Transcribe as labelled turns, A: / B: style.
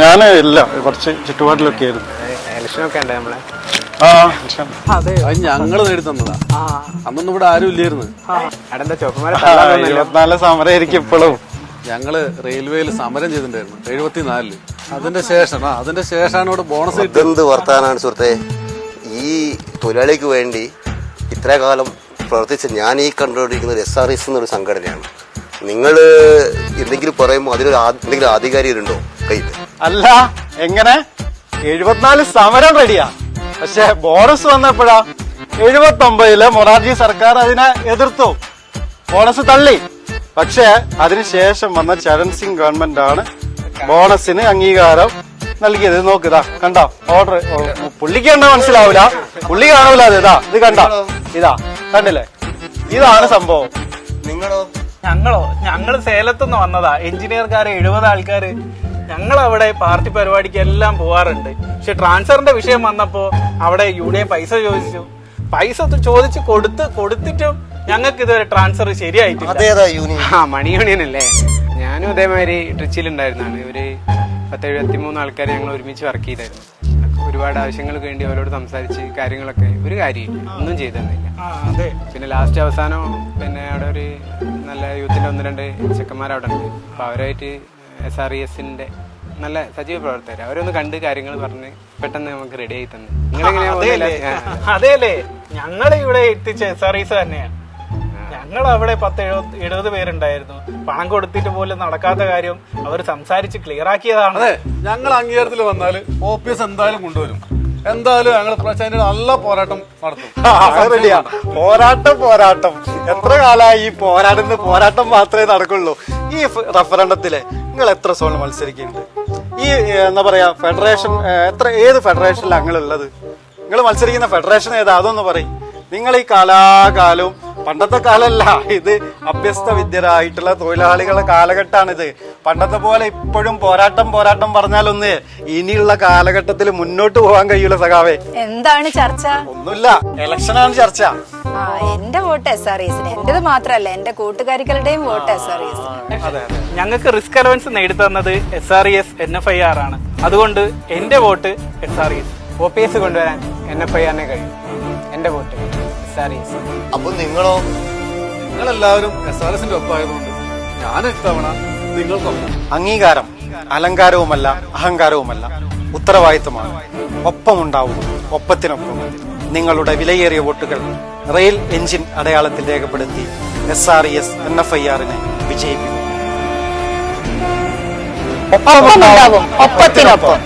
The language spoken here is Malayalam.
A: ഞാൻ ഇല്ല, കുറച്ച് ചുറ്റുപാടിലൊക്കെ ആയിരുന്നു.
B: ഇലക്ഷനൊക്കെ ഉണ്ട് നമ്മളെ.
C: ഞങ്ങള് നേടി തന്നതാ. അന്നൊന്നും ഇവിടെ ആരും ഇല്ലായിരുന്നു.
A: 24 സമരമായിരിക്കും ഇപ്പോഴും.
C: ഞങ്ങള് റെയിൽവേയിൽ സമരം ചെയ്തിട്ടുണ്ടായിരുന്നു 74. അതിന്റെ ശേഷമാണ് ഇവിടെ ബോണസ്.
D: ഇതെന്ത് വർത്താനാണ് സുഹൃത്തെ? ഈ തൊഴിലാളിക്ക് വേണ്ടി ഇത്ര കാലം പ്രവർത്തിച്ച ഞാൻ ഈ കണ്ടുകൊണ്ടിരിക്കുന്നത് SRS എന്നൊരു സംഘടനയാണ്. നിങ്ങൾ എന്തെങ്കിലും പറയുമ്പോൾ അതിലൊരു എന്തെങ്കിലും ആധികാരികരുണ്ടോ കയ്യിൽ?
A: അല്ല, എങ്ങനെ 74 സമരം റെഡിയാ, പക്ഷെ ബോണസ് വന്നപ്പോഴാ 79 മൊറാർജി സർക്കാർ അതിനെ എതിർത്തു, ബോണസ് തള്ളി. പക്ഷെ അതിനുശേഷം വന്ന ചരൺ സിംഗ് ഗവൺമെന്റ് ആണ് ബോണസിന് അംഗീകാരം നൽകിയത്. നോക്കിതാ, കണ്ടോ ഓർഡർ. പുള്ളിക്ക് കണ്ടാ മനസ്സിലാവൂല, പുള്ളി കാണൂല. ഇത് കണ്ട, കണ്ടില്ലേ? ഇതാണ് സംഭവം.
B: ഞങ്ങള് സേലത്തുനിന്ന് വന്നതാ. എഞ്ചിനീയർക്കാര് 70 ആൾക്കാര് ഞങ്ങളവിടെ പാർട്ടി പരിപാടിക്ക് എല്ലാം പോവാറുണ്ട്. പക്ഷെ ട്രാൻസ്ഫറിന്റെ വിഷയം വന്നപ്പോ അവിടെ യൂണിയൻ പൈസ ചോദിച്ചു. പൈസ ചോദിച്ച് കൊടുത്തിട്ടും ഞങ്ങൾക്ക് ഇതുവരെ ട്രാൻസ്ഫർ ശരിയായിട്ടില്ല.
E: മണി യൂണിയൻ അല്ലേ? ഞാനും ഇതേമാതിരി ട്രിച്ചിലുണ്ടായിരുന്നാണ്. ഒരു 73 ആൾക്കാർ ഞങ്ങൾ ഒരുമിച്ച് വർക്ക് ചെയ്തായിരുന്നു. ഒരുപാട് ആവശ്യങ്ങൾക്ക് വേണ്ടി അവരോട് സംസാരിച്ച് കാര്യങ്ങളൊക്കെ ഒരു കാര്യമില്ല, ഒന്നും ചെയ്തിരുന്നില്ല. പിന്നെ ലാസ്റ്റ് അവസാനം പിന്നെ അവിടെ ഒരു നല്ല യൂത്തിന്റെ 1-2 ചെക്കന്മാരവിടെ ഉണ്ട്. അപ്പൊ അവരായിട്ട് SRESന്റെ നല്ല സജീവ പ്രവർത്തകർ, അവരൊന്ന് കണ്ട് കാര്യങ്ങൾ പറഞ്ഞ് പെട്ടെന്ന് നമുക്ക് റെഡി ആയി തന്നു.
B: അതെയല്ലേ ഞങ്ങളെ ഇവിടെ എത്തിച്ച SRES തന്നെയാണ്. ഞങ്ങൾ അവിടെ 10-70 പേരുണ്ടായിരുന്നു. പണം കൊടുത്തിട്ട് പോലും നടക്കാത്ത കാര്യം അവർ സംസാരിച്ച് ക്ലിയർ ആക്കിയതാണ്.
C: അതെ, ഞങ്ങൾ അംഗീകാരത്തിൽ വന്നാല് OPS എന്തായാലും കൊണ്ടുവരും. എന്തായാലും ഞങ്ങൾ നല്ല പോരാട്ടം നടത്തും.
A: പോരാട്ടം എത്ര കാലമായി ഈ പോരാട്ടം മാത്രമേ നടക്കുള്ളൂ. ഈ റഫറണ്ടത്തില് നിങ്ങൾ എത്ര സോണിൽ മത്സരിക്കുന്നുണ്ട്? ഈ എന്താ പറയാ ഫെഡറേഷൻ ഏത് ഫെഡറേഷനിലാണ് നിങ്ങളുള്ളത്? നിങ്ങൾ മത്സരിക്കുന്ന ഫെഡറേഷൻ ഏതാ? അതൊന്ന് പറയും. നിങ്ങൾ ഈ കാലാകാലവും, പണ്ടത്തെ കാലമല്ല ഇത്, അഭ്യസ്ത വിദ്യരായിട്ടുള്ള തൊഴിലാളികളുടെ കാലഘട്ടമാണിത്. പണ്ടത്തെ പോലെ ഇപ്പോഴും പോരാട്ടം പറഞ്ഞാലൊന്ന് ഇനിയുള്ള കാലഘട്ടത്തിൽ മുന്നോട്ട് പോകാൻ കഴിയൂല സഖാവേ.
F: എന്താണ് ചർച്ച?
A: ഒന്നുമില്ല, ഇലക്ഷനാണ് ചർച്ച.
F: എന്റെ വോട്ട് SRESന്, എന്റേത് മാത്രല്ല എന്റെ കൂട്ടുകാരികളുടെയും വോട്ട് SRES.
B: ഞങ്ങൾക്ക് റിസ്ക് അലവൻസ് നേടിത്തന്നത് SRES NFIR ആണ്. അതുകൊണ്ട് എന്റെ വോട്ട് SRES.
E: OPS കൊണ്ടുവരാൻ NFIRനെ കഴിയും. എന്റെ വോട്ട് SRES.
D: അപ്പൊ
C: നിങ്ങളെല്ലാവരും SRSന്റെ ഒപ്പമായതുകൊണ്ട് ഞാൻ ഇത്തവണ നിങ്ങൾക്കൊപ്പം.
A: അംഗീകാരം അലങ്കാരവുമല്ല, അഹങ്കാരവുമല്ല, ഉത്തരവാദിത്തമാണ്. ഒപ്പമുണ്ടാവും, ഒപ്പത്തിനൊപ്പം. നിങ്ങളുടെ വിലയേറിയ വോട്ടുകൾ റെയിൽ എഞ്ചിൻ അടയാളത്തിൽ രേഖപ്പെടുത്തി SRES NFIRനെ വിജയിപ്പിക്കും.
F: ഒപ്പമുണ്ടാവും, ഒപ്പത്തിനൊപ്പം.